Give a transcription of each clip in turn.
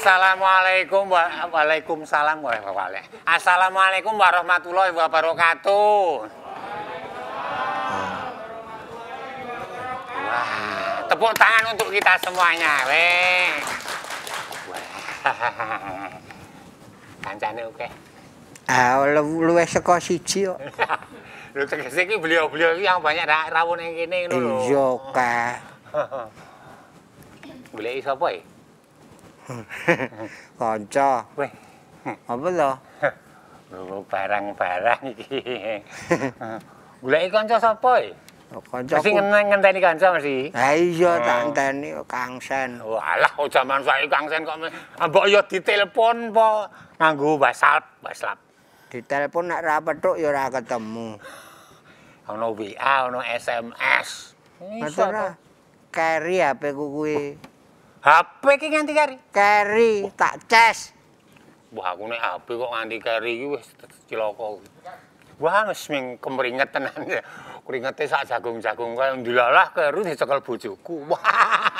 Assalamualaikum Waalaikumsalam Assalamualaikum warahmatullahi wabarakatuh. Wah, tepuk tangan untuk kita semuanya, weh. Wah. Kancane oke. Luwih saka siji kok. Lho tegese iki beliau-beliau iki yang banyak rawuh ning kene ngono lho. Iya, Kak. Goleki sapa iki? Kanca. Weh. Apa to? Lho barang-barang iki. Goleki kanca sapa iki? Kanca. Mesti ngenteni kanca mesti. Ha iya tak enteni Kang Sen. Walah, jaman saiki Kang Sen kok mbok ya ditelepon apa nganggo WhatsApp. Ditelepon nek ra petuk ya ora ketemu. Ana WA, ana SMS. Matur ra. Keri HP ku kuwi. HP ki nganti kari. Keri tak ces. Wah, aku nek HP kok nganti kari iki wis cilaka. Wah, wis ming kemringet tenan. Keringete sak jagung-jagung kaya ndilalah keru dicekel bojoku. Wah.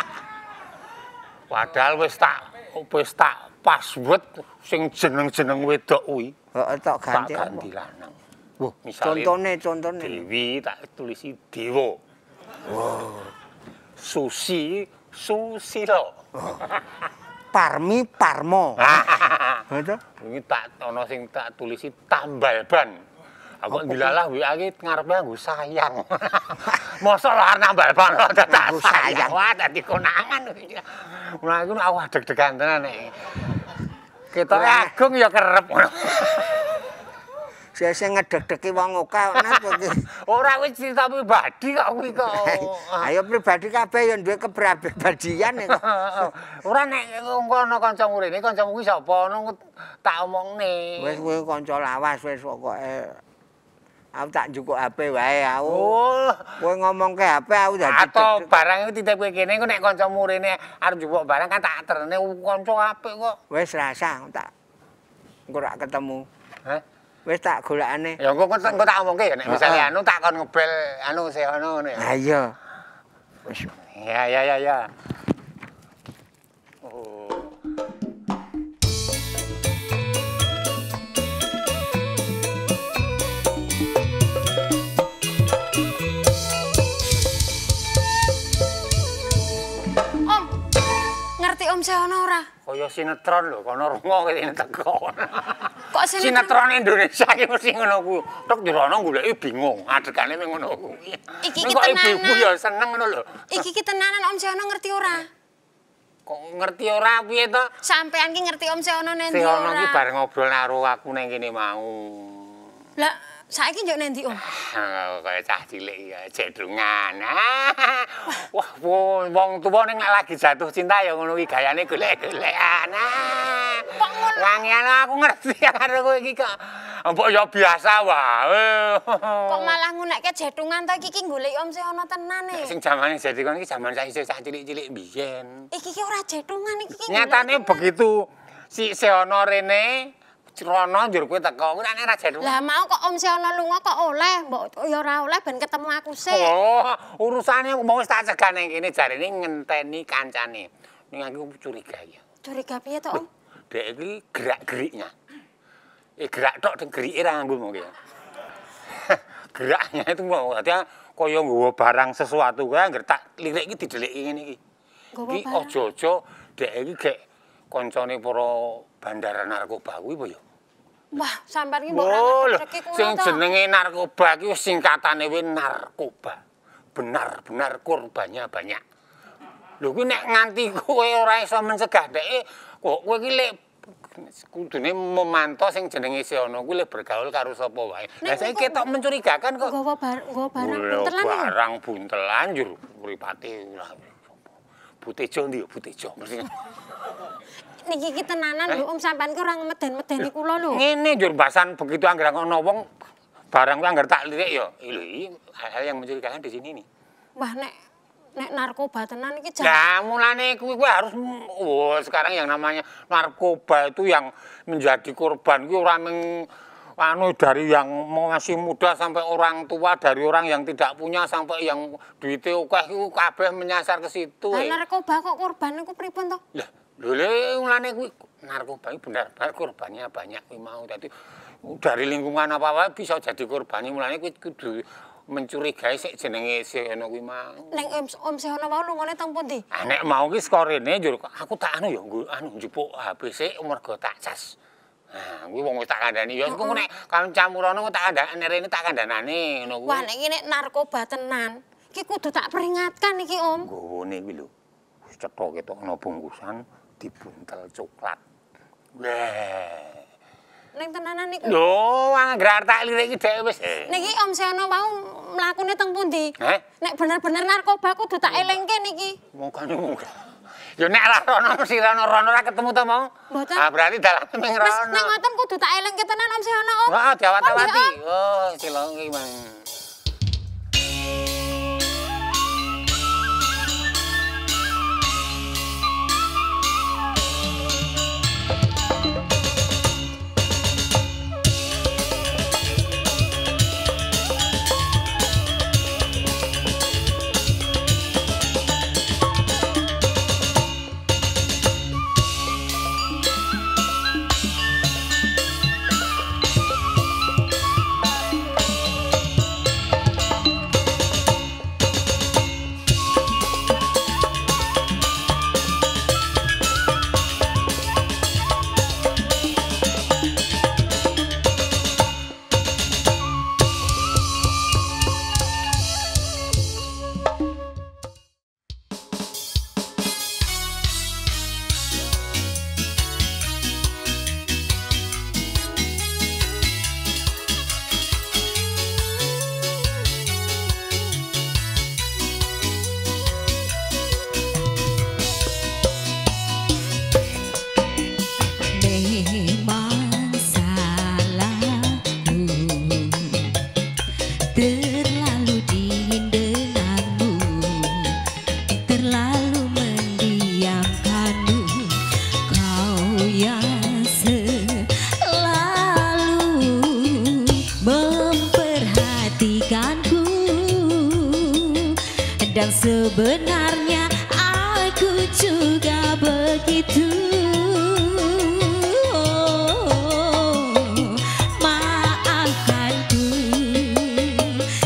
Padahal wis tak password sing jeneng-jeneng wedok kuwi. Heeh, tak ganti. Tak ganti lanang. Wah, Contone. Dewi tak tulisi Dewa. Wow. Susilo. Parmi Parmo. Ngono. Ini tak ana sing tak tulisi Tambalban. Aku dilalah WA ki ngarepe nggo sayang. Mosok lah nambal ban tak sayang. Wah, dadi konangan. Mulai iku awak deg-degan tenan nek. Ketoke agung ya kerep ngono. Sing ngedeg-degi wong akeh nang iki. Ora wis cerita pribadi kok kuwi kok. Ayo pribadi kabeh ya duwe kepribadian kok. Ora nek ngono kancamu rene, kancamu kuwi sapa ngono tak omongne. Wis kowe kanca lawas wis pokoke. Aku tak njukuk HP wae aku. Oh, kowe ngomongke HP aku dadi atau barang iku titip kowe kene engko nek kancamu rene arep njupuk barang kan tak terene kanca apik kok. Wis rasa tak engko rak ketemu. Hah? Wis tak golekane. Ya engko tak omongke ya nek misale anu tak kon ngebel anu sehono ngono ya. Ha iya. Wis. Ya. Oh. Ngerti Om Sehono ora? Kaya sinetron lho, kono rungo kene teko. Kok sinetron Indonesia iki mesti ngono kuwi. Tok dirono goleki bingung, adegane ning ngono kuwi. Iki ki kok tenanan. ibu ya seneng ngono lho. Iki ki tenanan Om Sehono ngerti ora? Kok ngerti ora piye to? Sampean ki ngerti Om Sehono nendi ora? Sehono ki bareng ngobrol karo aku ning kene mau. Lah, saiki njuk nendi Om? Kaya cah cilik ya, jedungan. Wah, wong tuwa ning lagi jatuh cinta ya ngono ki gayane golek-golekan. Kok ngono? Wangian aku ngerti karo kowe iki kok. Mbok ya biasa wae. Kok malah ngunekke jedungan to iki goleki Om Sehono tenan e. Sing jamane jedungan iki jaman saiki cah cilik-cilik biyen. Iki ki ora jedungan iki. Nyatane begitu si Sehono rene Rono njur kowe teko, nek ora jedungan. Lah mau kok Om Sehono lunga kok oleh, mbok ya ora oleh ben ketemu aku sik. Oh, urusane mau wis tak cegah ning kene jarene ngenteni kancane. Ning aku curiga ya. Curiga piye to, Om? Dek iki gerak-geriknya. Gerak tok deng gerike ra nganggo mongke ya. Geraknya itu mau artinya kaya nggawa barang sesuatu kae angger tak lirik iki dideleki ngene iki. Iki aja-aja dek iki gek kancane para bandara narkoba kuwi apa ya? Wah, sampean iki mbok ora ngerti kuwi. Sing jenenge narkoba iki wis singkatane kuwi narkoba. Benar-benar korbannya banyak. Lho kuwi nek nganti kowe ora iso mencegah deke, kok kowe iki lek kudune memantau sing jenenge Sehono kuwi lek bergaul karo sapa wae. Lah saiki ketok mencurigakan kok. Nggawa barang buntelan. Barang buntelan njur mripate ora. Butejo ndi yo Butejo mesti. Niki ki tenanan lho Om sampean ki ora ngeden-medeni kula lho. Ngene njur bahasan begitu angger ana wong barang kuwi angger tak lirik ya. Lho iki hal yang mencurigakan di sini nih. Wah nek narkoba tenan iki Nah, mulane kuwi harus sekarang yang namanya narkoba itu yang menjadi korban kuwi ora mung dari yang masih muda sampai orang tua, dari orang yang tidak punya sampai yang duitnya akeh iku kabeh menyasar ke situ. Lah narkoba kok korban iku pripun to? Lah, Lho mulane kuwi narkoba benar-benar korbannya banyak kuwi mau. Dadi dari lingkungan apa-apa bisa jadi korbannya mulane kuwi kudu mencurigai sik jenenge Sehono kuwi mau. Ning Om Sehono mau lungane teng pundi? Ah nek mau ki skorene yo aku tak anu ya njupuk HP sik mergo tak cas. Nah, kuwi wong wis tak kandhani ya engko nek campurane tak kandhani rene tak kandhanane ngono kuwi. Wah nek iki nek narkoba tenan, iki kudu tak peringatkan iki Om. Nggowane kuwi lho. Wis cetha ketok ana bungkusan dibuntel coklat. Wah. Ning tenanan niku. Lho, anggere tak lirik iki dhek wis. Niki Om Sehono mau mlakune teng pundi? Nek bener-bener narkoba kudu tak elingke niki. Mongkane monggo. Ya nek ra rono mesti rono ra ketemu ta mau. Mboten. Ah berarti dalane ming rono. Wis nek ngoten kudu tak elingke tenan Om Sehono Om. Heeh, diawat-awati. Oh, cilonge mang. Dan sebenarnya aku juga begitu. Maafkanku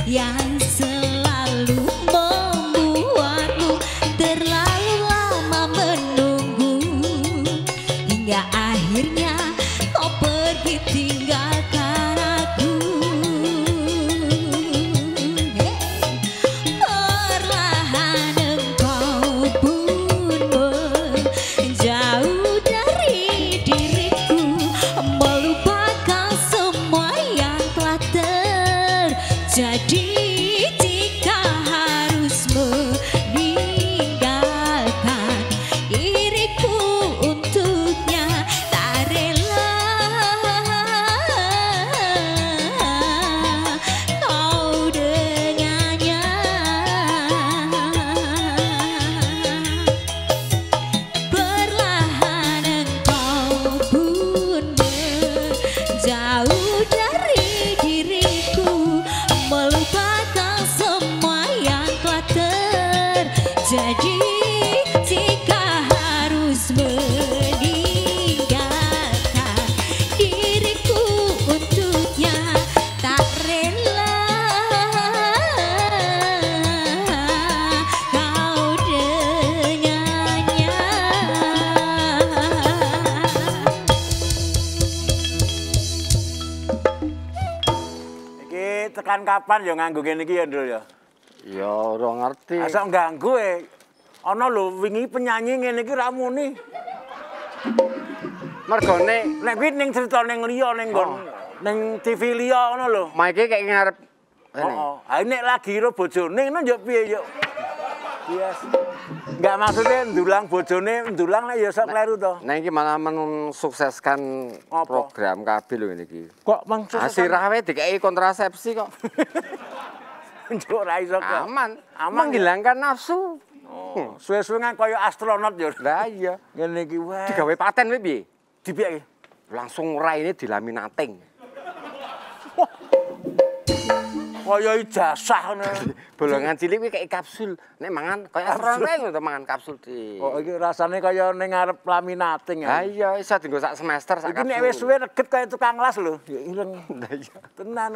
yang selalu membuatmu terlalu lama menunggu, hingga akhirnya kau pergi tinggalkan aku. Jadi jika harus meninggalkan diriku untuknya, tak rela kau dengannya. Perlahan engkau pun menjauh dari diriku, melupakan semua yang telah terjadi. Jika harus meninggalkan diriku untuknya, tak rela kau dengannya. Tekan kapan ya nganggo kene iki ya, Ndul ya? Ya ora ngerti. Asal ganggu ana lho wingi penyanyi ngene iki ra muni. Mergone Nek kuwi ning crita ning liya ning nggon ning TV liya ngono lho. maike kayak ngarep Heeh. Ha nek lagi karo bojone ngono yo piye yo. Yes. Enggak maksudnya ndulang bojone, ndulang nek ya sok kleru to. Nah iki malah mensukseskan Apa? program kabeh lho ngene iki. Kok maksud Asirah wae dikei kontrasepsi kok. Njur ra iso kok. Aman. Aman. Menghilangkan nafsu. Suwe-suwe kan kaya astronot yo. Lah iya. Ngene iki wae. Digawe paten wae piye? Dipiyake. Langsung raine dilaminating. Kaya ijazah ngono. Bolongan cilik kuwi kayak kapsul. Nek mangan kaya ronreng to mangan kapsul di. Oh iki rasane kaya ning ngarep laminating Ha ya. iya iso dienggo sak semester sak Iki kapsul. nek wis suwe reget kaya tukang las lho. Ya ireng. Lah iya. Tenan.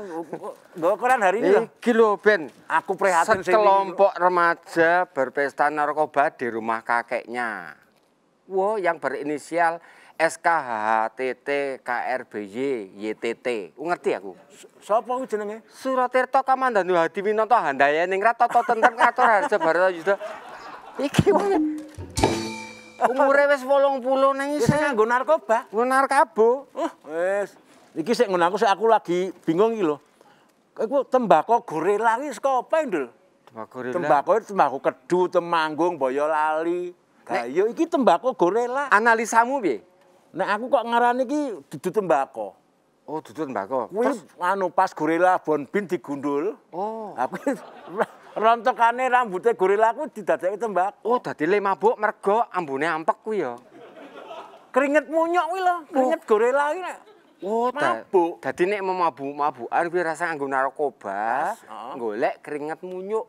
Nggo koran hari ini lho. Iki lho Ben. Aku prihatin sing Sekelompok remaja berpesta narkoba di rumah kakeknya. Wow, yang berinisial SKHHTT KRBY YTT. Ngerti aku? Sapa ku jenenge? Suratirta Kamandanu Hadi Winata Handayaning Ratata Tentrem Katur Harja Barata Yuda. Iki wong umure wis 80 nang Wis isih nganggo narkoba. nggo narkabo. Wis. Iki sik ngono aku lagi bingung iki lho. Iku tembakau gorela iki saka apa, Ndul? Tembakau kedu, temanggung, Boyolali. Gayo iki tembakau gorela. Analisamu piye? Nek aku kok ngarani iki dudu tembakau. Oh, dudu tembakau. Kuwi anu pas gorela bonbin digundul. Oh. Aku rontokane rambute gorela ku didadekake tembakau. Oh, dadi le mabuk mergo ambune ampek kuwi ya. Keringet munyok kuwi lho, keringet gorela iki nek. Oh, mabuk. Dadi nek mabuk-mabukan kuwi rasa nganggo narkoba, golek keringet munyuk.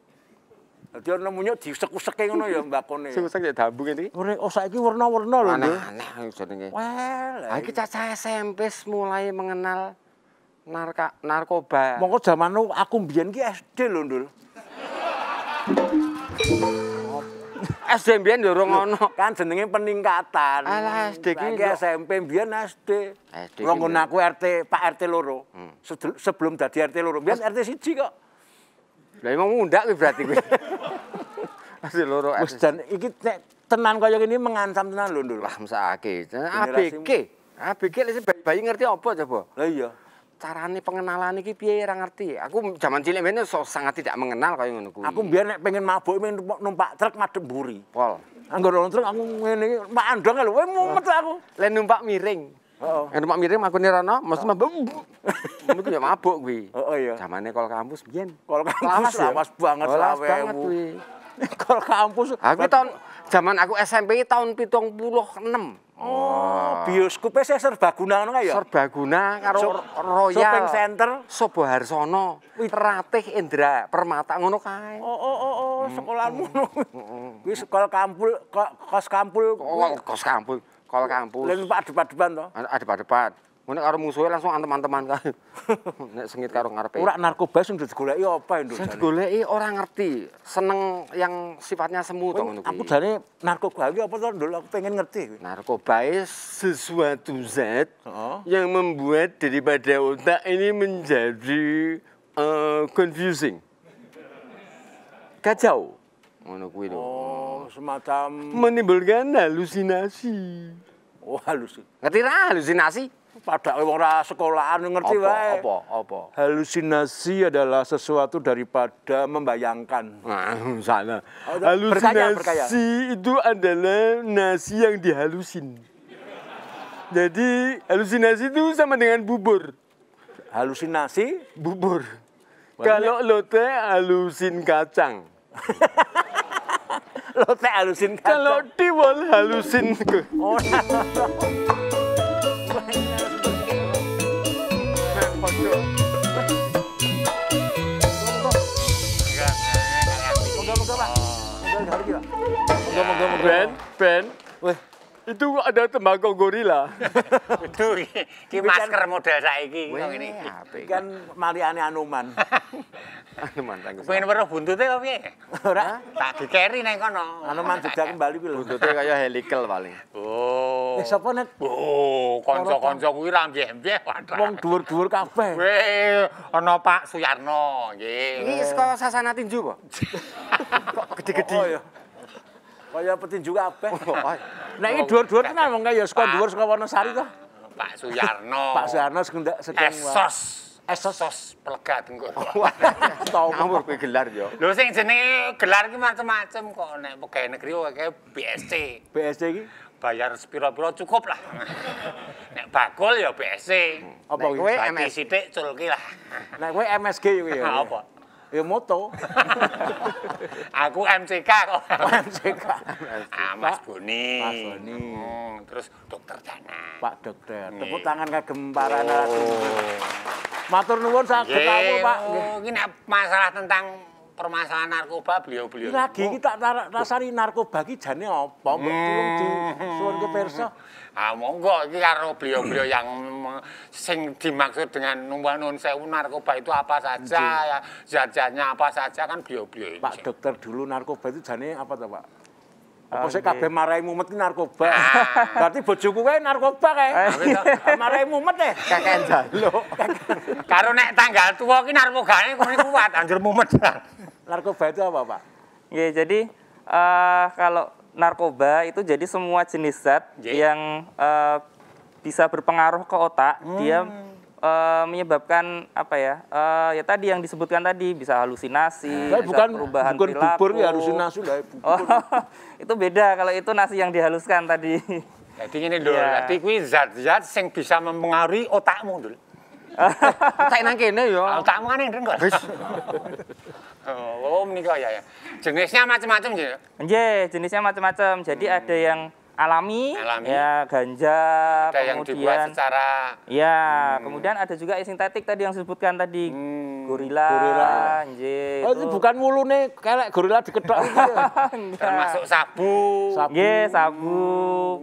Dadi ana munyuk disek-useke ngono ya mbakone. Sing usah ya dambung iki. Oh saiki warna-warna lho, Ndul. Aneh jenenge. Well, Iki cacah SMP mulai mengenal narkoba. mongko jaman aku mbiyen ki SD lho, Ndul. SD mbiyen durung ono. Kan jenenge peningkatan. Alah, SD ki Saiki SMP mbiyen SD. SD ki Nggon aku RT, Pak RT loro. Sebelum dadi RT loro, mbiyen RT 1 kok. Lah emang mundak kuwi berarti kuwi. Masih loro Wis jan iki nek tenan kaya gini mengancam tenan lho, Ndul. Lah mesake. ABG lek bayi ngerti apa coba? Lah iya. Carane pengenalan iki piye ora ngerti. Aku zaman cilik mene sangat tidak mengenal kaya ngono kuwi. Aku mbiyen nek pengen mabuk pengen numpak truk madhep mburi. pol. Anggo truk aku ngene iki mak andong lho, kowe mumet aku. Lek numpak miring. Heeh. Numpak miring makune rono mesti mabuk. Mesti ya mabuk kuwi. Heeh ya. Zamane kol kampus biyen. Kol kampus lawas banget lawas banget 2000. kuwi. Kol kampus. Aku tahun zaman aku SMP tahun 76. Oh, bioskopnya saya serbaguna ngono ya? Serbaguna karo Royal. Shopping Center. Sobo Harsono, Ratih Indra Permata ngono kae. Oh, sekolahmu ngono. Kuwi sekolah kampul, kos kampul. Kos kampul, kol kampus. Len Pak adep-adepan to. Adep-adepan. Ngono karo musuhe langsung antem-anteman kae. Nek sengit karo ngarepe. Ora narkoba sing digoleki apa Nduk? Sing digoleki ora ngerti. Seneng yang sifatnya semu to ngono kuwi. Aku jane narkoba iki apa to Ndul? Aku pengen ngerti. Narkoba sesuatu zat yang membuat daripada otak ini menjadi confusing. Kacau. Ngono kuwi lho. Oh, semacam Menimbulkan halusinasi. oh halus. Ngerti ra halusinasi? Padahal wong ora sekolahan ngerti wae. Apa? Halusinasi adalah sesuatu daripada membayangkan. Nah, sana. Berkaya. Halusinasi itu adalah nasi yang dihalusin. Jadi halusinasi itu sama dengan bubur. Halusinasi Bubur. Kalau lote halusin kacang. lo teh halusin Kalau tiwol halusin oh, Ben, itu ada tembakau gorila. Aduh, iki masker model saiki kok ngene. kan maliane Anoman. Pengen weruh buntute kok piye? Ora Tak dikeri nang kono. Anoman jeda kembali kuwi lho. Buntutnya kayak helikel paling. Oh. Sapa nek Oh, kanca-kanca kuwi ra mbiyeh-mbiyeh wadah. wong dhuwur-dhuwur kabeh. Weh, ana Pak Suyarno, nggih. Ini sekolah sasana tinju kok. Kok gede-gede. Oh ya. Kaya petinju kabeh. Nek iki dhuwur-dhuwur tenan wong kaya saka dhuwur saka Wonosari to. Pak Suyarno. Pak Sarno sedang Esos pelega tengko. Ngawur kowe gelar yo. Lho sing jenenge gelar iki macam-macam kok nek pegawai negeri kaya BSC. BSC iki Bayar sepiro-piro cukup lah. Nek bakul ya BSC. apa Nek kowe kuwi? Bagi sithik culki lah. Nek kowe MSG kuwi ya. Apa? Ya moto. Aku MCK kok. MCK. Mas Boni. Mas Boni. Terus Dokter Dana. Pak Dokter. Tepuk tangan kagem para narasumber. Matur nuwun saged kawula, Pak. Oh, iki nek masalah tentang permasalahan narkoba beliau-beliau. Lagi kita rasani narkoba ki jane apa? Mbok tulung disuwun ke pirsa. Ah monggo iki karo beliau-beliau yang sing dimaksud dengan nuwun sewu narkoba itu apa saja ya, zat-zatnya apa saja kan beliau-beliau ini. Pak dokter dulu narkoba itu jane apa to, Pak? Apa sih kabeh marai mumet ki narkoba. Berarti bojoku wae narkoba kae. Marai mumet e. Kakek jaluk. Karo nek tanggal tua ki narkobane kuat anjur mumet. Narkoba itu apa, Pak? Oke, jadi kalau narkoba itu jadi semua jenis zat yang bisa berpengaruh ke otak, dia menyebabkan apa ya? Ya tadi yang disebutkan tadi bisa halusinasi, bisa perubahan perilaku. Bubur ya halusinasi lah. Oh, itu beda kalau itu nasi yang dihaluskan tadi. Jadi ngene lho, dadi kuwi zat-zat sing bisa mempengaruhi otakmu, Dul. Tak nang kene ya. Otakmu kan ndeng kok. Oh, menika ya. Jenisnya macam-macam ya. Nggih, jenisnya macam-macam. Jadi ada yang alami, ya ganja, ada yang dibuat secara kemudian ada juga yang sintetik tadi yang disebutkan tadi. Gorila. Nggih. Oh, itu bukan mulune kelek gorila diketok iki ya. Termasuk sabu. Nggih, sabu,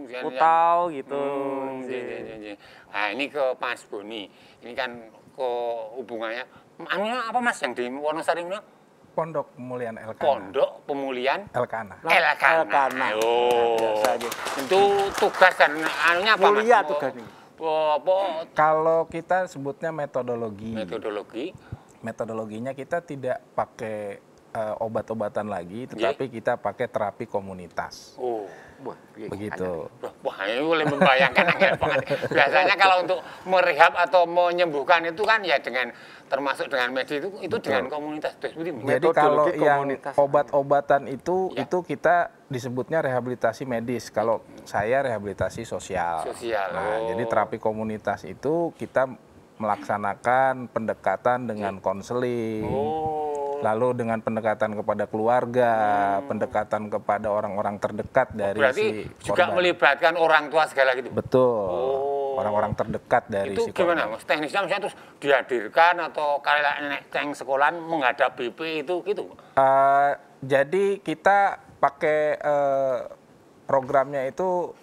utau gitu. Nggih. Nah, ini ke Mas Boni. Ini kan ke hubungannya anunya apa Mas yang di Wonosari ini? Pondok Pemulihan Elkana. Pondok Pemulihan Elkana. Elkana. Oh. Itu tugas dan anunya apa Mas? Mulia tugasnya. Apa? Kalau kita sebutnya metodologi. Metodologinya kita tidak pakai obat-obatan lagi, tetapi kita pakai terapi komunitas. Oh. Begitu. Wah, ini boleh membayangkan angel banget. Biasanya kalau untuk merehab atau menyembuhkan itu kan ya dengan termasuk dengan medis itu dengan komunitas. Jadi kalau yang obat-obatan itu kita disebutnya rehabilitasi medis. Kalau saya rehabilitasi sosial. Nah, jadi terapi komunitas itu kita melaksanakan pendekatan dengan konseling. Lalu dengan pendekatan kepada keluarga, pendekatan kepada orang-orang terdekat dari si korban. Juga melibatkan orang tua segala gitu? Betul. Orang-orang terdekat dari si korban. Itu gimana Mas? Teknisnya misalnya terus dihadirkan atau kayak nenek ceng sekolahan menghadap BP itu gitu? Jadi kita pakai programnya itu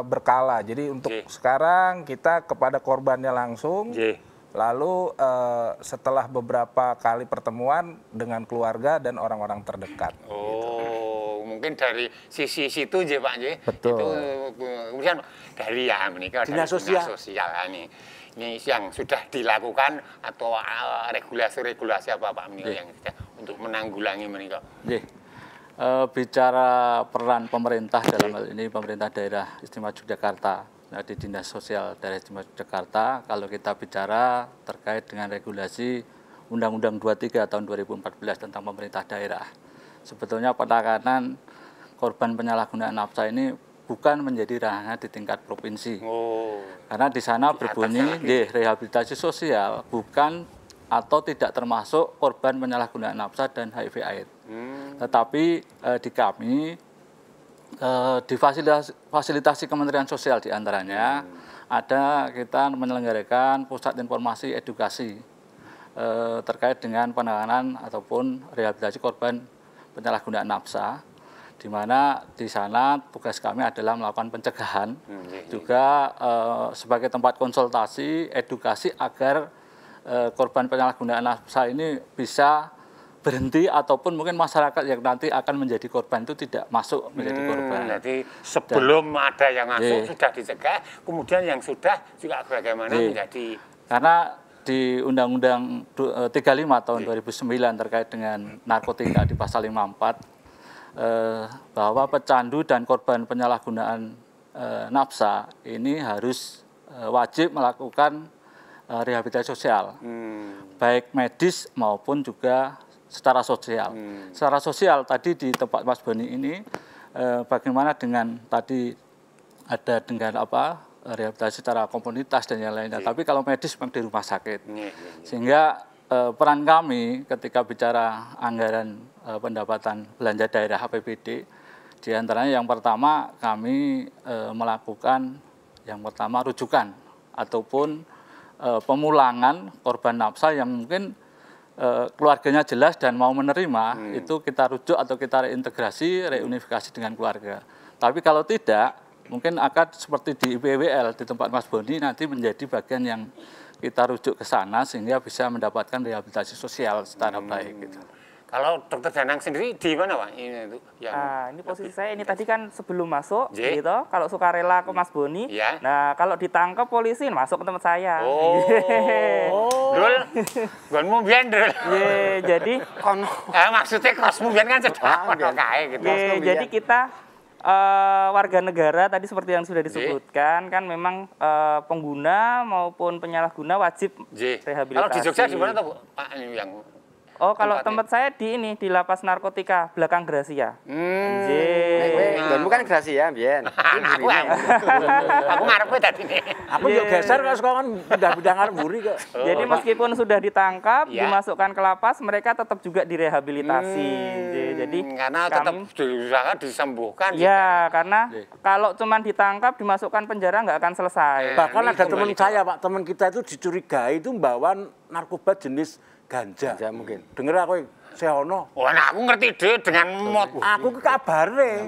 berkala. Jadi untuk sekarang kita kepada korbannya langsung. Lalu setelah beberapa kali pertemuan dengan keluarga dan orang-orang terdekat. Oh, gitu. Mungkin dari sisi situ aja Pak J. Betul. Itu kemudian dari menikah dinas sosial ini yang sudah dilakukan atau regulasi apa Pak menikah yang sudah untuk menanggulangi menikah. Bicara peran pemerintah dalam hal ini pemerintah daerah Istimewa Yogyakarta. Nah, di Dinas Sosial Daerah Istimewa Yogyakarta, kalau kita bicara terkait dengan regulasi Undang-Undang 23 tahun 2014 tentang pemerintah daerah. Sebetulnya penanganan korban penyalahgunaan nafsa ini bukan menjadi ranah di tingkat provinsi. Karena di sana berbunyi rehabilitasi sosial bukan atau tidak termasuk korban penyalahgunaan nafsa dan HIV/AIDS. Tetapi di kami difasilitasi Kementerian Sosial diantaranya ada kita menyelenggarakan pusat informasi edukasi terkait dengan penanganan ataupun rehabilitasi korban penyalahgunaan nafsa, di mana di sana tugas kami adalah melakukan pencegahan, juga sebagai tempat konsultasi edukasi agar korban penyalahgunaan nafsa ini bisa berhenti ataupun mungkin masyarakat yang nanti akan menjadi korban itu tidak masuk menjadi korban. Jadi sebelum ada yang masuk sudah dicegah, kemudian yang sudah juga bagaimana menjadi. Karena di Undang-Undang 35 tahun 2009 terkait dengan narkotika di pasal 54 bahwa pecandu dan korban penyalahgunaan nafsa ini harus wajib melakukan rehabilitasi sosial, baik medis maupun juga secara sosial. Secara sosial tadi di tempat Mas Boni ini bagaimana dengan tadi ada dengan rehabilitasi secara komunitas dan yang lainnya. Tapi kalau medis memang di rumah sakit. Sehingga peran kami ketika bicara anggaran pendapatan belanja daerah APBD, diantaranya yang pertama kami melakukan yang pertama rujukan ataupun pemulangan korban nafsa yang mungkin keluarganya jelas dan mau menerima, itu kita rujuk atau kita reintegrasi, reunifikasi dengan keluarga. Tapi kalau tidak, mungkin akan seperti di IPWL di tempat Mas Boni nanti menjadi bagian yang kita rujuk ke sana sehingga bisa mendapatkan rehabilitasi sosial secara baik. Gitu. Kalau Dokter Danang sendiri di mana, Pak? Ini ini posisi saya ini tadi kan sebelum masuk, gitu. Kalau sukarela ke Mas Boni, nah kalau ditangkap polisi masuk ke tempat saya. Dul, gonmu biyen Dul. Jadi maksudnya kosmu biyen kan cedak kae gitu. Jadi kita warga negara tadi seperti yang sudah disebutkan kan memang pengguna maupun penyalahguna wajib rehabilitasi. Kalau di Jogja di mana tuh, Pak, yang kalau tempat saya di Lapas Narkotika belakang Gracia. Dan bukan Gracia, Bian. Aku ngarepe tadi nih. Aku yo geser kok kan pindah-pindah ngarep mburi kok. Jadi meskipun sudah ditangkap, dimasukkan ke lapas, mereka tetap juga direhabilitasi. Jadi karena tetap diusahakan disembuhkan. Ya, karena kalau cuma ditangkap, dimasukkan penjara nggak akan selesai. Bahkan ada teman saya, Pak, teman kita itu dicurigai itu membawa narkoba jenis ganja mungkin. Denger aku sehono. Wah, aku ngerti deh dengan mod. Aku ke kabare.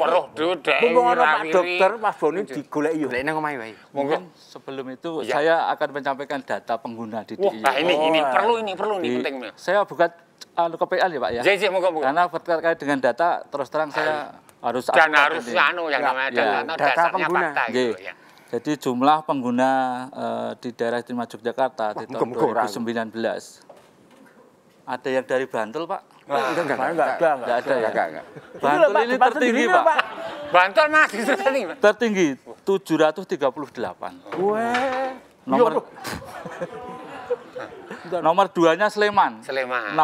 Weruh deh. Mumpung ana Pak Dokter Mas Boni digoleki yo. Goleki nang omahe wae. Mungkin sebelum itu saya akan menyampaikan data pengguna di DIY. Nah, ini perlu penting. Saya buka KPL ya, Pak ya. Moga-moga. Karena terkait dengan data terus terang saya harus yang namanya data pengguna. Jadi jumlah pengguna di daerah istimewa Yogyakarta di tahun 2019 ada yang dari Bantul, Pak? Enggak ada ya. Bantul ini tertinggi, Pak. Bantul masih tertinggi 738. Nomor 2-nya Sleman. 637.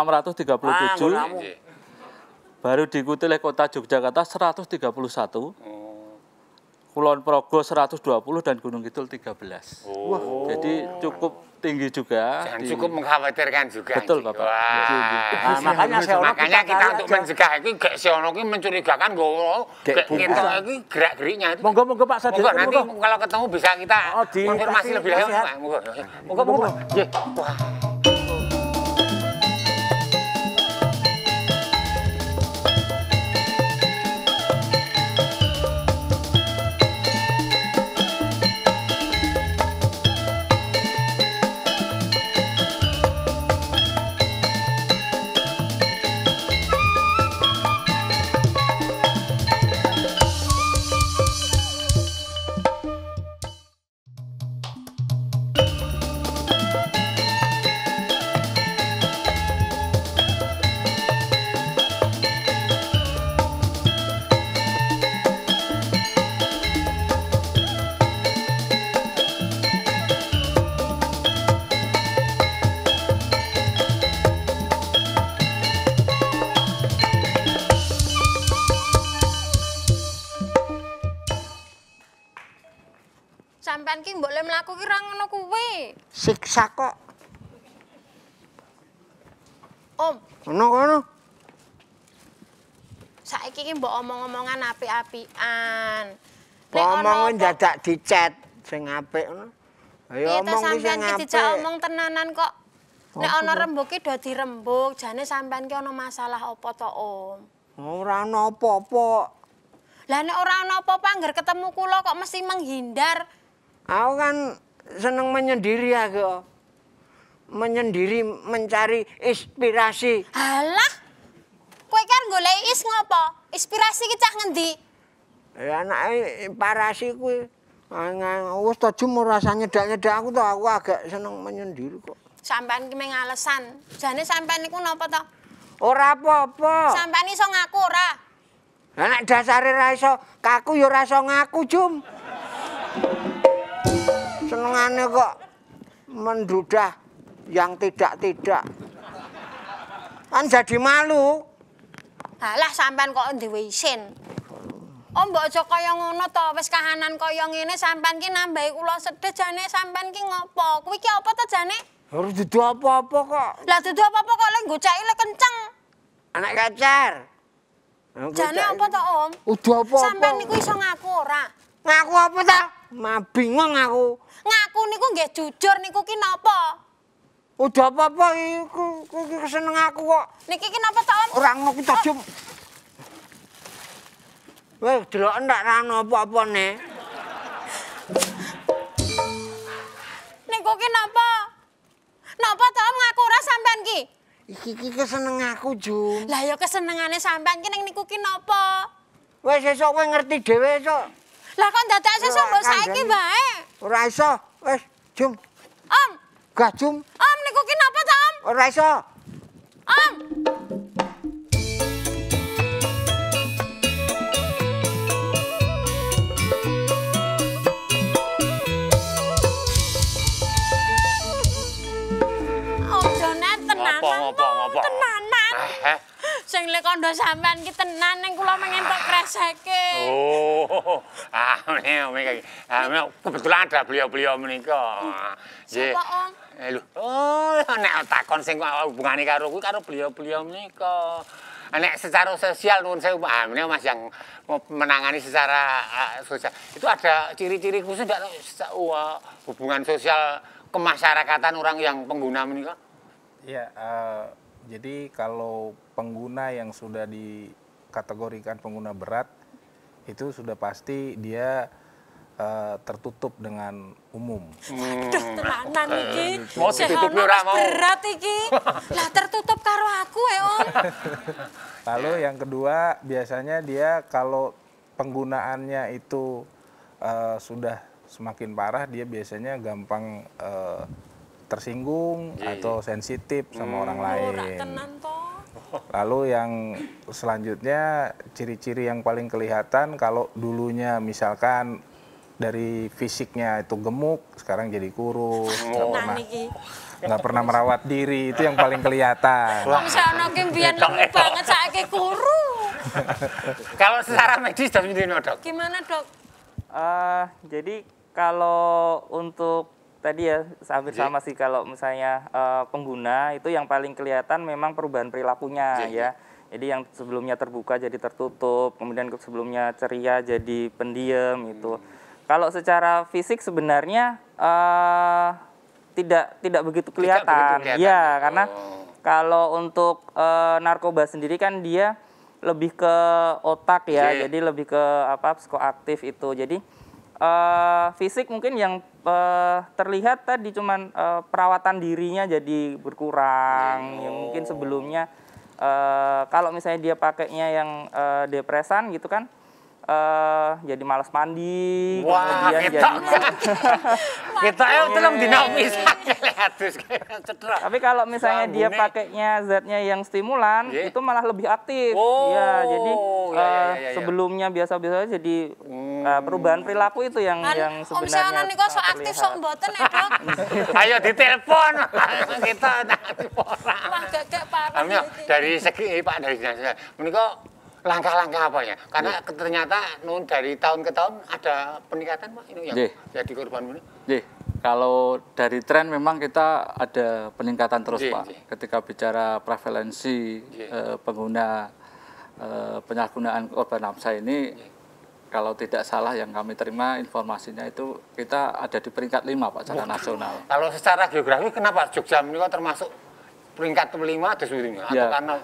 Baru diikuti oleh Kota Yogyakarta 131. Kulon Progo 120 dan Gunung Kidul 13. Jadi cukup tinggi juga. Jangan cukup mengkhawatirkan juga. Betul, Bapak. Makanya kita untuk mencegah itu gak seono ki mencurigakan kita iki gerak-geriknya itu. Monggo Pak Sadil. Nanti kalau ketemu bisa kita konfirmasi lebih lanjut. Monggo. Wah. Sampeyan ki mbok le mlaku ki ra ngono kuwi. Siksa kok. Om, Ngono. saiki ki mbok omong-omongan apik-apikan. Omong dadak dicet sing apik ngono. Ayo omong ki sing apik. Dijak omong tenanan kok. Nek ana rembug ki do dirembug, jane sampeyan ki ana masalah apa to, Om? Ora ana apa-apa. Lah nek ora ana apa-apa anggar ketemu kula kok mesti menghindar. Aku kan seneng menyendiri aku. Menyendiri mencari inspirasi. Halah. Kowe kan golek ngopo? Inspirasi ki cah ngendi? Ya anake parasi kuwi. Wis to jum rasa nyedak-nyedak aku to aku agak seneng menyendiri kok. Sampeyan ki meng alesan. Jane sampeyan niku napa to? Ora apa-apa. Sampeyan iso ngaku ora? Lah nek dasare ra iso kaku ya ora iso ngaku, Jum. Senengane kok mendudah yang tidak-tidak. Kan jadi malu. Halah sampean kok duwe isin. Om mbok aja kaya ngono to, wis kahanan kaya ngene sampean ki nambahi kula sedih jane sampean ki ngopo? Kuwi ki apa to jane? Ora dudu apa-apa kok. Lah dudu apa-apa kok lek gocaki lek kenceng. Anak kacar. Jane apa to, Om? Udah apa-apa. Sampean niku iso ngaku ora? Ngaku apa ta? Mah bingung aku. Ngaku niku nggih jujur niku ki napa? Udah apa-apa iku keseneng aku kok. Niki ki napa ta, Om? Ora ngono ki ta, Jum. Weh, delok ndak ra ono apa-apa ne. Niku ki napa? Napa ta, Om, ngaku ora sampean ki? Iki keseneng aku, Jum. Lah ya kesenengane sampean ki ning niku ki napa? Wes sesuk kowe ngerti dhewe esuk. Lah kok dadak sesuk mbok saiki wae? Ora iso. Wes, Jum. Om, Gah, Jum. Om niku ki napa ta, Om? Ora iso. Om. Om Jonet tenanan. Ngopo? Tenanan. Sing lek kandha sampean ki tenan ning kula mengen tok kreseke. Oh, kebetulan ada beliau-beliau menika. Nggih. Sapa, Om? Lho, nek takon sing hubungane karo kuwi karo beliau-beliau menika. Nek secara sosial nuwun sewu Mas yang menangani secara sosial. Itu ada ciri-ciri khusus enggak hubungan sosial kemasyarakatan orang yang pengguna menika? Iya, jadi kalau pengguna yang sudah dikategorikan pengguna berat itu sudah pasti dia tertutup dengan umum. Aduh, tenanan iki. Mau ditutupi ora mau. Berat iki. Lah tertutup karo aku Om. Lalu yang kedua biasanya dia kalau penggunaannya itu sudah semakin parah, dia biasanya gampang tersinggung atau sensitif sama orang lain. Lalu yang selanjutnya ciri-ciri yang paling kelihatan kalau dulunya misalkan dari fisiknya itu gemuk, sekarang jadi kurus, nggak pernah merawat diri, itu yang paling kelihatan. Wong sono ki mbiyen banget saiki kuru. Kalau secara medis Dok? Gimana, Dok? Jadi kalau untuk tadi ya hampir sama sih, kalau misalnya pengguna itu yang paling kelihatan memang perubahan perilakunya ya. Jadi yang sebelumnya terbuka jadi tertutup, kemudian sebelumnya ceria jadi pendiam gitu. Kalau secara fisik sebenarnya tidak begitu kelihatan. Ya, karena kalau untuk narkoba sendiri kan dia lebih ke otak ya, jadi lebih ke psikoaktif itu. Jadi fisik mungkin yang terlihat tadi cuman perawatan dirinya jadi berkurang. Yang mungkin sebelumnya kalau misalnya dia pakainya yang depresan gitu kan, jadi malas mandi, kemudian jadi kita tolong dinamis. Tapi kalau misalnya dia pakainya zatnya yang stimulan, itu malah lebih aktif. Ya, jadi sebelumnya biasa-biasa jadi perubahan perilaku itu yang sebenarnya Om Seono niku sok aktif sok mboten ya, Dok. Ayo ditelepon. Kita Wah, gagak parah. Dari segi Pak dari menika langkah-langkah apa ya? Karena ternyata dari tahun ke tahun ada peningkatan Pak ini yang jadi korban ini. Kalau dari tren memang kita ada peningkatan terus Pak. Ketika bicara prevalensi pengguna penyalahgunaan korban nafsa ini, kalau tidak salah yang kami terima informasinya itu kita ada di peringkat 5 Pak secara nasional. Kalau secara geografi kenapa Jogja ini termasuk peringkat 5 ada sebetulnya? Atau karena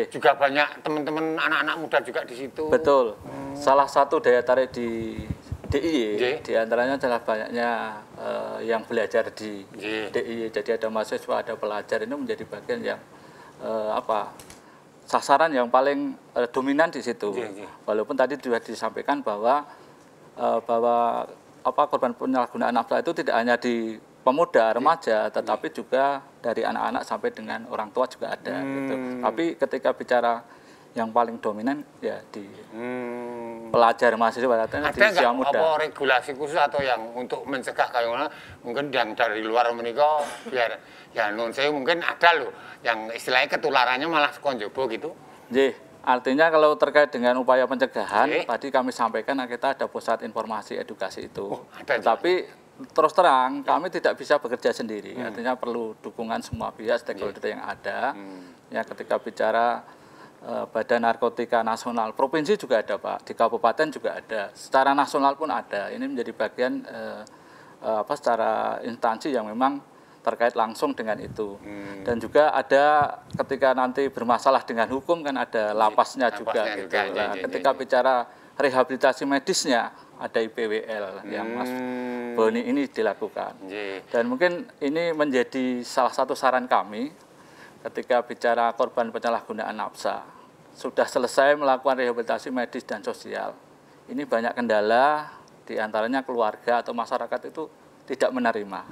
juga banyak teman-teman anak-anak muda juga di situ? Betul. Salah satu daya tarik di DIY, di antaranya adalah banyaknya yang belajar di DIY. Jadi ada mahasiswa, ada pelajar, ini menjadi bagian yang sasaran yang paling dominan di situ. Walaupun tadi sudah disampaikan bahwa korban penyalahgunaan nafsa itu tidak hanya di pemuda, remaja, tetapi juga dari anak-anak sampai dengan orang tua juga ada. Gitu. Tapi ketika bicara yang paling dominan ya di pelajar mahasiswa di usia muda. Ada nggak regulasi khusus atau yang untuk mencegah kayak mungkin yang dari luar menikah biar ya non saya mungkin ada loh yang istilahnya ketularannya malah konjobo gitu. Artinya kalau terkait dengan upaya pencegahan tadi kami sampaikan kita ada pusat informasi edukasi itu. Tetapi terus terang kami tidak bisa bekerja sendiri. Artinya perlu dukungan semua pihak stakeholder yang ada. Ya ketika bicara Badan Narkotika Nasional, provinsi juga ada Pak, di kabupaten juga ada, secara nasional pun ada. Ini menjadi bagian secara instansi yang memang terkait langsung dengan itu. Dan juga ada ketika nanti bermasalah dengan hukum kan ada lapasnya juga. Gitu. Nah, ketika bicara rehabilitasi medisnya ada IPWL yang Mas Boni ini dilakukan. Dan mungkin ini menjadi salah satu saran kami ketika bicara korban penyalahgunaan nafsa. Sudah selesai melakukan rehabilitasi medis dan sosial. Ini banyak kendala, diantaranya keluarga atau masyarakat itu tidak menerima.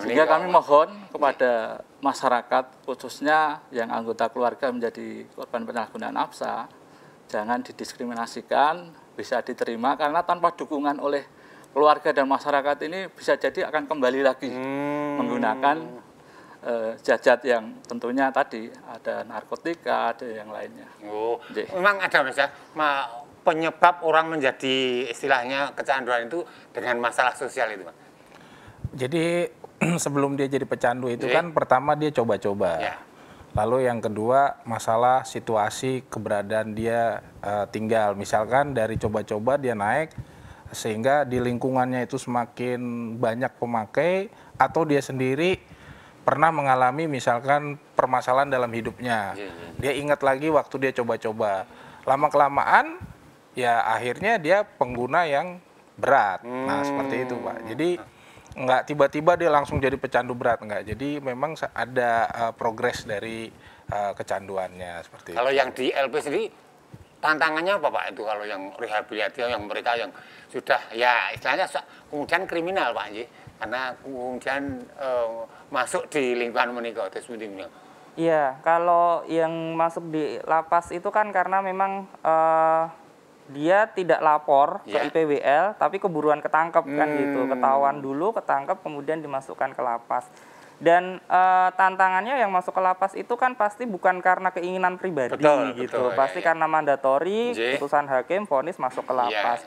Sehingga kami mohon kepada masyarakat, khususnya yang anggota keluarga menjadi korban penyalahgunaan nafsa, jangan didiskriminasikan, bisa diterima, karena tanpa dukungan oleh keluarga dan masyarakat ini bisa jadi akan kembali lagi menggunakan zat-zat yang tentunya tadi ada narkotika, ada yang lainnya. Memang ada Mas ya, penyebab orang menjadi istilahnya kecanduan itu dengan masalah sosial itu Mas. Jadi sebelum dia jadi pecandu itu kan pertama dia coba-coba. Lalu yang kedua masalah situasi keberadaan dia tinggal. Misalkan dari coba-coba dia naik sehingga di lingkungannya itu semakin banyak pemakai atau dia sendiri pernah mengalami misalkan permasalahan dalam hidupnya. Dia ingat lagi waktu dia coba-coba. Lama-kelamaan ya akhirnya dia pengguna yang berat. Nah seperti itu Pak. Jadi nggak tiba-tiba dia langsung jadi pecandu berat, enggak. Jadi memang ada progres dari kecanduannya seperti itu. Kalau yang di LP sendiri tantangannya apa Pak itu kalau yang rehabilitasi yang mereka yang sudah ya istilahnya kemudian kriminal Pak Nji? Karena kemudian masuk di lingkungan menikah atau seperti ini. Iya, kalau yang masuk di lapas itu kan karena memang dia tidak lapor ke IPWL, tapi keburuan ketangkep kan gitu, ketahuan dulu, ketangkep, kemudian dimasukkan ke lapas. Dan tantangannya yang masuk ke lapas itu kan pasti bukan karena keinginan pribadi gitu, pasti karena mandatori, putusan hakim, vonis masuk ke lapas.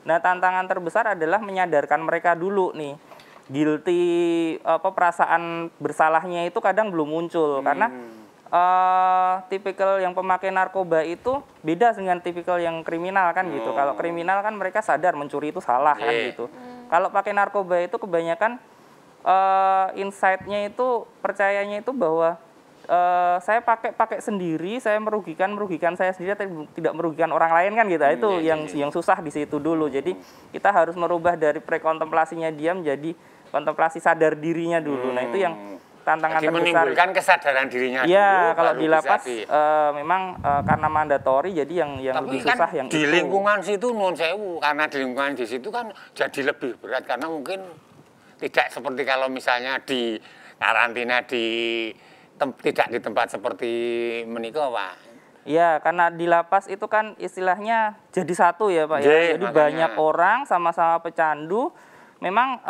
Nah tantangan terbesar adalah menyadarkan mereka dulu nih. Guilty perasaan bersalahnya itu kadang belum muncul karena tipikal yang pemakai narkoba itu beda dengan tipikal yang kriminal kan gitu. Kalau kriminal kan mereka sadar mencuri itu salah kan gitu. Kalau pakai narkoba itu kebanyakan insight-nya itu percayanya itu bahwa saya pakai sendiri, saya merugikan saya sendiri, tidak merugikan orang lain kan gitu. Itu yang susah di situ dulu. Jadi kita harus merubah dari prekontemplasinya dia menjadi kontemplasi sadar dirinya dulu. Nah itu yang tantangan terbesar. Menimbulkan kesadaran dirinya dulu. Iya, kalau di lapas memang karena mandatori jadi yang lebih susah kan yang di itu. Lingkungan situ nuwun sewu, karena di lingkungan di situ kan jadi lebih berat karena mungkin tidak seperti kalau misalnya di karantina tidak di tempat seperti menikah Pak. Iya, karena di lapas itu kan istilahnya jadi satu ya Pak ya. Jadi banyak orang sama-sama pecandu. Memang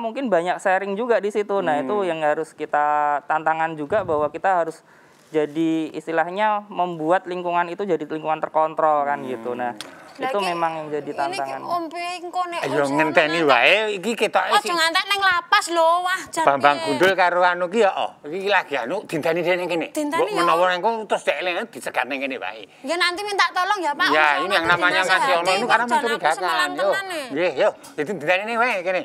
mungkin banyak sharing juga di situ. Nah, itu yang harus kita tantangan juga bahwa kita harus jadi istilahnya membuat lingkungan itu jadi lingkungan terkontrol kan gitu. Nah, itu memang yang jadi tantangan. Ayo ngenteni wae iki ketoke sih. Aja ngantek ning lapas lho, wah jane. Bambang Gundul karo anu ki ya, iki lagi anu dinteni dene kene. Mbok menawa engko terus dek eling dicegat ning kene wae. Ya nanti minta tolong ya Pak. Ya, ini yang namanya Mas Yono itu karena mencurigakan. Yo. Nggih, yo. Dinteni wae kene.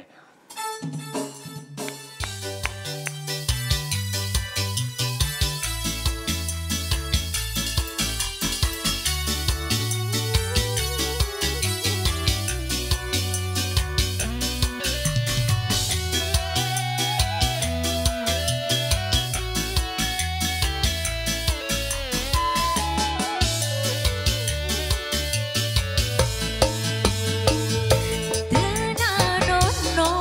Tenanono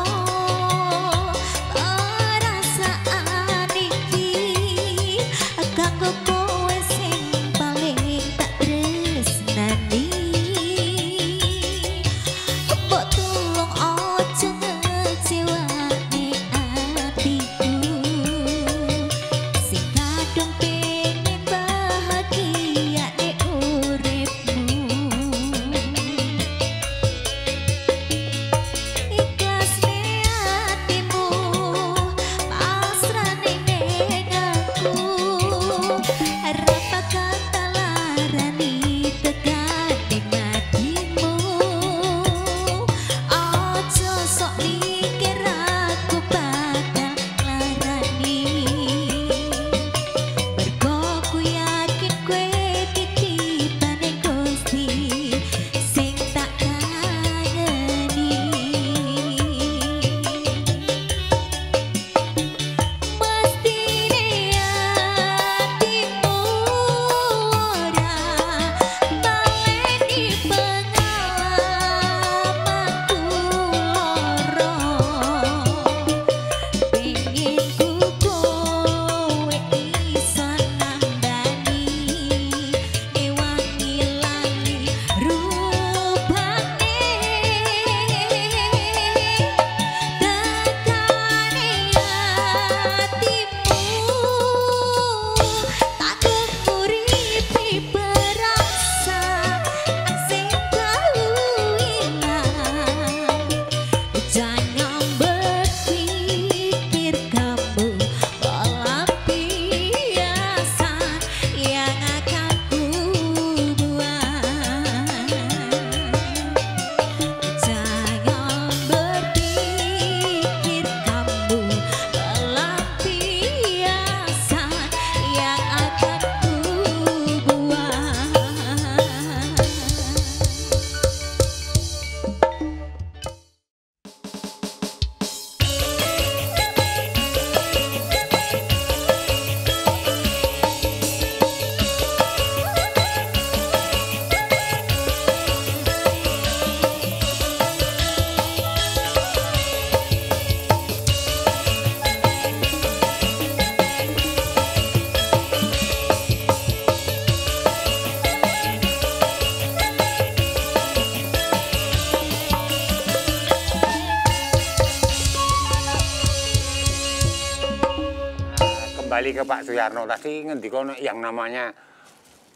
kembali ke Pak Suyarno tadi ngendika yang namanya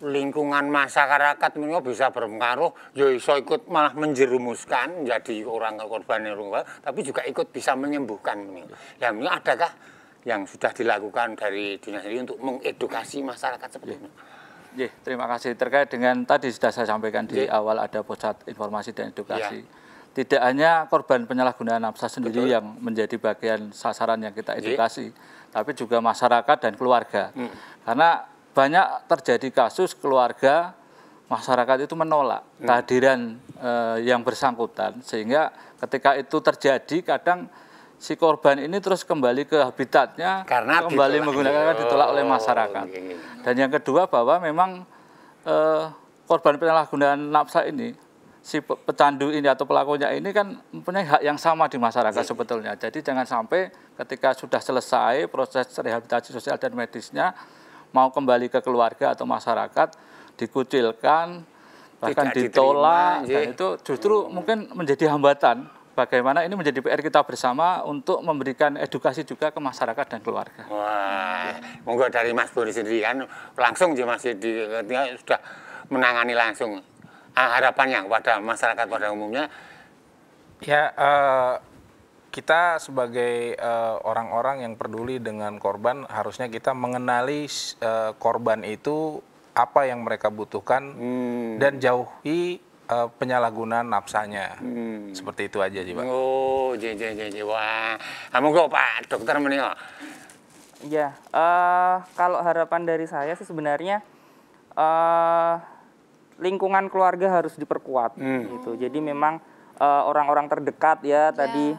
lingkungan masyarakat ini bisa berpengaruh, ya iso ikut malah menjerumuskan jadi orang korban narkoba, tapi juga ikut bisa menyembuhkan ini. Ya, ini adakah yang sudah dilakukan dari dinas ini untuk mengedukasi masyarakat seperti ini? Terima kasih. Terkait dengan tadi sudah saya sampaikan di awal ada pusat informasi dan edukasi. Tidak hanya korban penyalahgunaan nafsa sendiri yang menjadi bagian sasaran yang kita edukasi, tapi juga masyarakat dan keluarga. Karena banyak terjadi kasus keluarga, masyarakat itu menolak kehadiran yang bersangkutan, sehingga ketika itu terjadi kadang si korban ini terus kembali ke habitatnya, karena kembali menggunakan ditolak oleh masyarakat. Dan yang kedua bahwa memang korban penyalahgunaan nafsa ini, si pecandu ini atau pelakunya ini kan mempunyai hak yang sama di masyarakat sebetulnya. Jadi jangan sampai ketika sudah selesai proses rehabilitasi sosial dan medisnya, mau kembali ke keluarga atau masyarakat, dikucilkan, bahkan ditolak, dan itu justru mungkin menjadi hambatan. Bagaimana ini menjadi PR kita bersama untuk memberikan edukasi juga ke masyarakat dan keluarga. Wah, monggo dari Mas Boni sendiri kan langsung aja masih sudah menangani langsung. Harapannya kepada masyarakat pada umumnya? Ya, kita sebagai orang-orang yang peduli dengan korban harusnya kita mengenali korban itu apa yang mereka butuhkan dan jauhi penyalahgunaan nafsanya. Seperti itu aja sih, Pak. Oh, wah. Monggo Pak Dokter menika. Ya, kalau harapan dari saya sih sebenarnya lingkungan keluarga harus diperkuat gitu. Jadi memang orang-orang terdekat ya tadi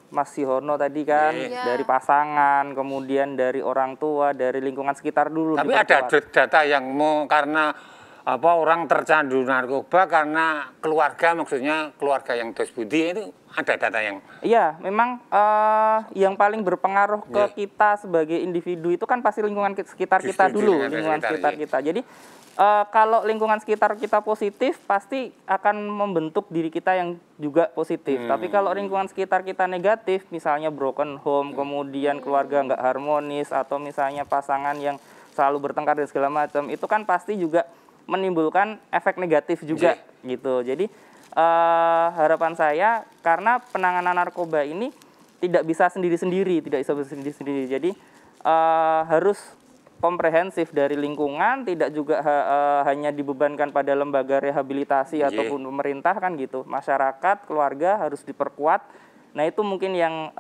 Mas Sihono tadi kan dari pasangan, kemudian dari orang tua, dari lingkungan sekitar dulu. Tapi ada data yang mau karena orang tercandu narkoba karena keluarga, maksudnya keluarga yang dos budi, itu ada data yang... Iya, memang yang paling berpengaruh ke kita sebagai individu itu kan pasti lingkungan sekitar kita dulu, lingkungan sekitar kita. Jadi kalau lingkungan sekitar kita positif, pasti akan membentuk diri kita yang juga positif. Tapi kalau lingkungan sekitar kita negatif, misalnya broken home, kemudian keluarga nggak harmonis, atau misalnya pasangan yang selalu bertengkar dan segala macam, itu kan pasti juga menimbulkan efek negatif juga gitu. Jadi harapan saya, karena penanganan narkoba ini tidak bisa sendiri-sendiri, Jadi harus komprehensif dari lingkungan, tidak juga hanya dibebankan pada lembaga rehabilitasi ataupun pemerintah kan gitu. Masyarakat, keluarga harus diperkuat. Nah, itu mungkin yang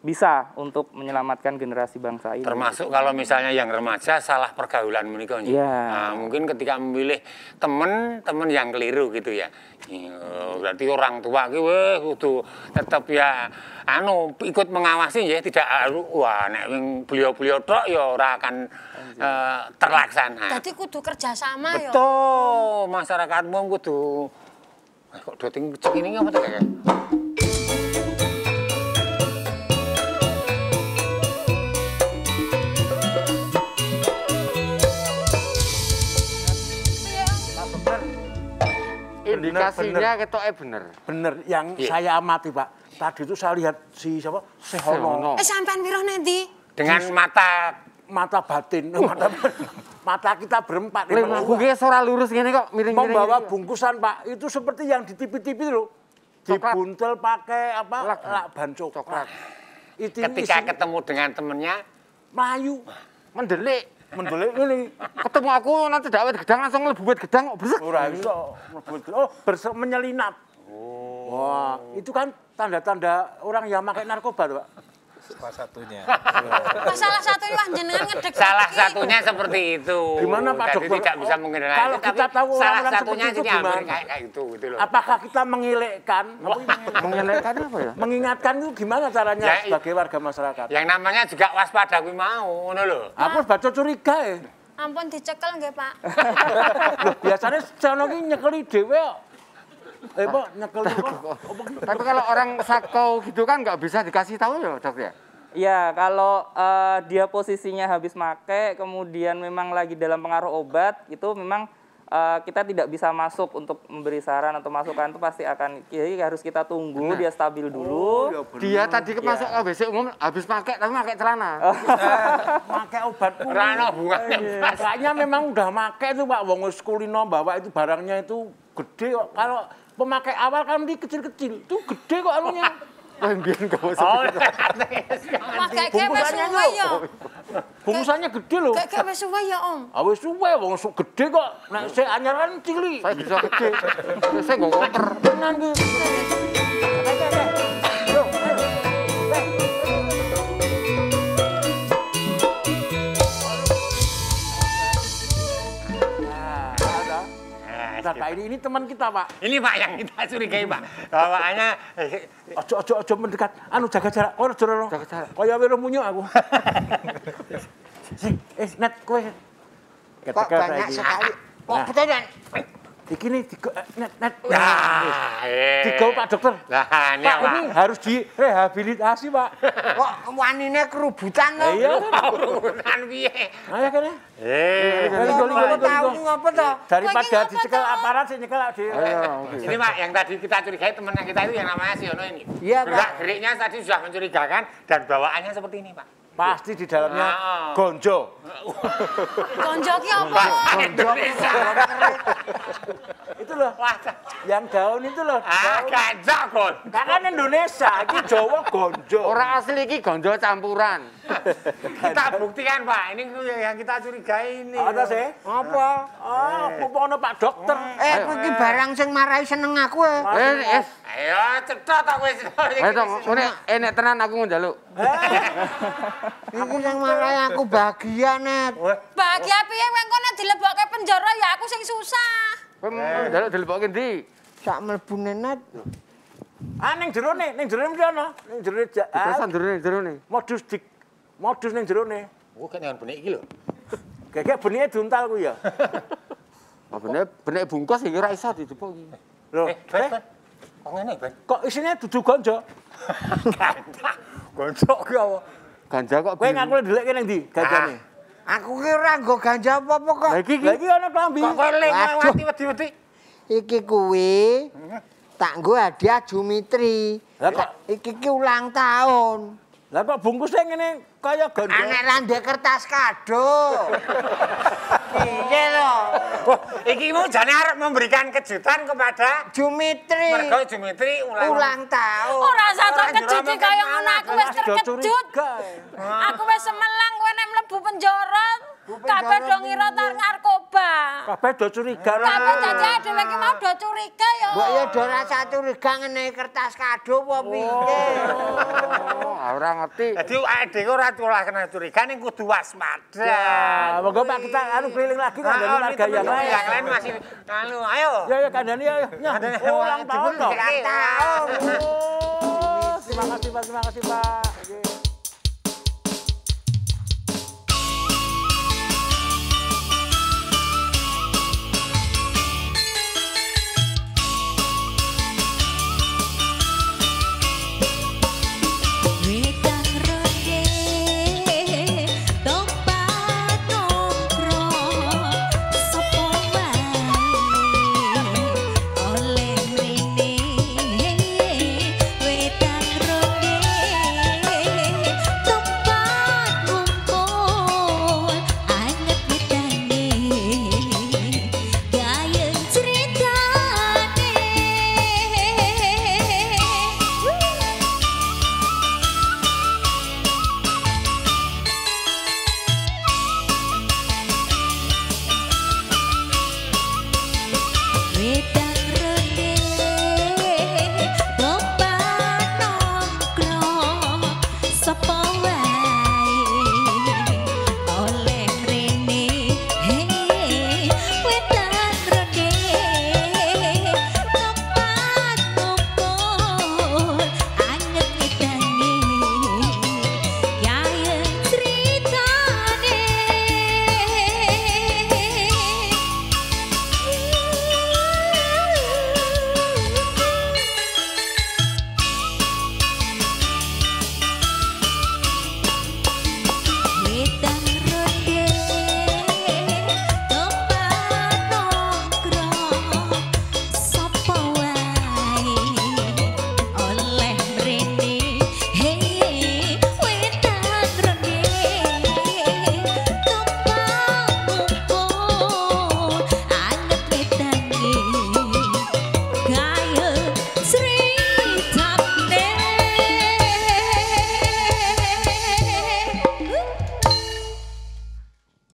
bisa untuk menyelamatkan generasi bangsa ini. Termasuk kalau misalnya yang remaja salah pergaulan menika. Nah, mungkin ketika memilih teman yang keliru gitu ya. Berarti orang tua ki kudu tetap ya ikut mengawasi ya, tidak wah nek beliau-beliau tok ya ora akan terlaksana. Jadi kudu kerjasama ya. Betul, masyarakatmu kudu kok doting cek ini apa tuh kayak? Indikasinya ketoknya bener. Bener, yang saya amati Pak. Tadi itu saya lihat si siapa? Sihono. Sampean piro nanti? Dengan mata batin, mata kita berempat. Gue ora lurus gini kok, miring-miring. Membawa bungkusan Pak, itu seperti yang di TV-TV loh. Dibuntel pakai lak ban coklat. Ketika ketemu dengan temennya, melayu, mendelik ini. Ketemu aku nanti dakwet gedang langsung mlebu gedang kok bersek. Ora iso menyelinap. Wah, itu kan tanda-tanda orang yang pakai narkoba tuh, Pak. Salah satunya. Salah satunya jenengan ngedek. Salah satunya seperti itu. Gimana Pak Dokter? Tidak bisa mengeneralisasi. Kalau kita tahu orang-orang seperti itu gimana? Kayak itu gitu loh. Apakah kita mengelekkan? Mengelekkan apa ya? Mengingatkan itu gimana caranya sebagai warga masyarakat? Yang namanya juga waspada kuwi mau, ngono lho. Aku baca curiga ya. Ampun dicekel nggih, Pak. Loh, biasanya sono ki nyekeli dhewe kok. Pak, nyekel kok. Tapi kalau orang sakau gitu kan nggak bisa dikasih tahu ya, Dok ya? Ya, kalau dia posisinya habis make, kemudian memang lagi dalam pengaruh obat, itu memang kita tidak bisa masuk untuk memberi saran atau masukan itu pasti akan jadi harus kita tunggu dia stabil dulu. Dia tadi masuk ke WC umum habis pakai tapi pakai celana. Pakai obat Rano bunganya. kayaknya memang udah pakai itu Pak wong wis kulino bawa itu barangnya itu gede kok. Kalau pemakai awal kan di kecil-kecil. Itu gede kok anunya. Mbiyen kok Pakai wis suwe ya. Bungkusannya gede loh. Kayak wis suwe ya, Om. Ah wis suwe wong gede kok. Nek sik anyar kan cilik. saya bisa gede. Saya nggak koper. Tenan ki. Nah, ini teman kita, Pak. Ini Pak yang kita curigai, Pak. Bawaannya Ojo mendekat. Anu jaga jarak. Kono jero. Jaga jarak. Kaya wiro munyuk aku. Net kowe. Kok banyak sekali. Kok betul kan? Iki nih net. Tiga Pak dokter. Lah, Pak ini harus direhabilitasi, Pak. Kok wanine kerubutan to? Iya. urusan piye? Ayo kene. Tahu ngopo to? Daripada dicekel aparat sih nyekel dhewe. Ini Pak, yang tadi kita curigai temannya kita itu yang namanya Siono ini. Iya, Pak. Gerak-geriknya tadi sudah mencurigakan dan bawaannya seperti ini, Pak. Pasti di dalamnya gonjo. Gonjo ki apa? Indonesia. Itu loh. Yang daun itu loh. Ganja kon. Kan Indonesia, iki Jawa gonjo. Orang asli iki gonjo campuran. Kita buktikan, Pak. Ini yang kita curigai ini. Ada sih? Apa? Apa ono Pak dokter? Kowe iki barang sing marai seneng aku. Ayo, cedhot tak wis. Ayo dong, enek tenan aku mau njaluk. Iki sing marai aku bahagia, Net. Bahagia piye wong kono dilebokke penjara ya aku sing susah. Kowe mau njaluk dilebokke ndi? Sak mlebune, Net. Ning jerone mrene. Ning jerone. Terusan jerone. Modus ning jerone. Oh, kan yang benik iki lho. Kayak benike diuntal ku ya. Benek bungkus iki ora iso dijupuk iki. Loh, Kok ngene, Ben? kok isine dudu gonjo? Gonjo ki apa? Ganja kok. Kowe ngaku ndeleke ning ndi ganjane? Aku ki ora nggo ganja apa-apa kok. Lah iki ana klambi. Kok kowe lek ngati wedi-wedi? Iki kuwi tak nggo hadiah Jumitri. Lah kok Iki ki ulang tahun. Lah kok bungkusnya ngene kaya gonjo? Anek randhe kertas kado. Piye lho? Oh, iki mau jane arep memberikan kejutan kepada Jumitri. Mergo Jumitri ulang tahun. Ora usah terkejut kaya ngono aku wis terkejut. curiga. Aku wis semelang kowe nek mlebu penjara. Kabeh do ngira tar narkoba. Kabeh do curiga. Kabeh dadi dhewe ki mau do curiga ya. Mbok ya do rasa curiga ngene kertas kado apa piye? Ora ngerti. Jadi dhewe ora kena curiga ning kudu waspada. Ya, monggo Pak kita anu keliling lagi kandhani warga yang lain. Yang lain masih anu, ayo. Ya kandhani ayo. Ulang tahun toh. Ulang tahun. Terima kasih Pak.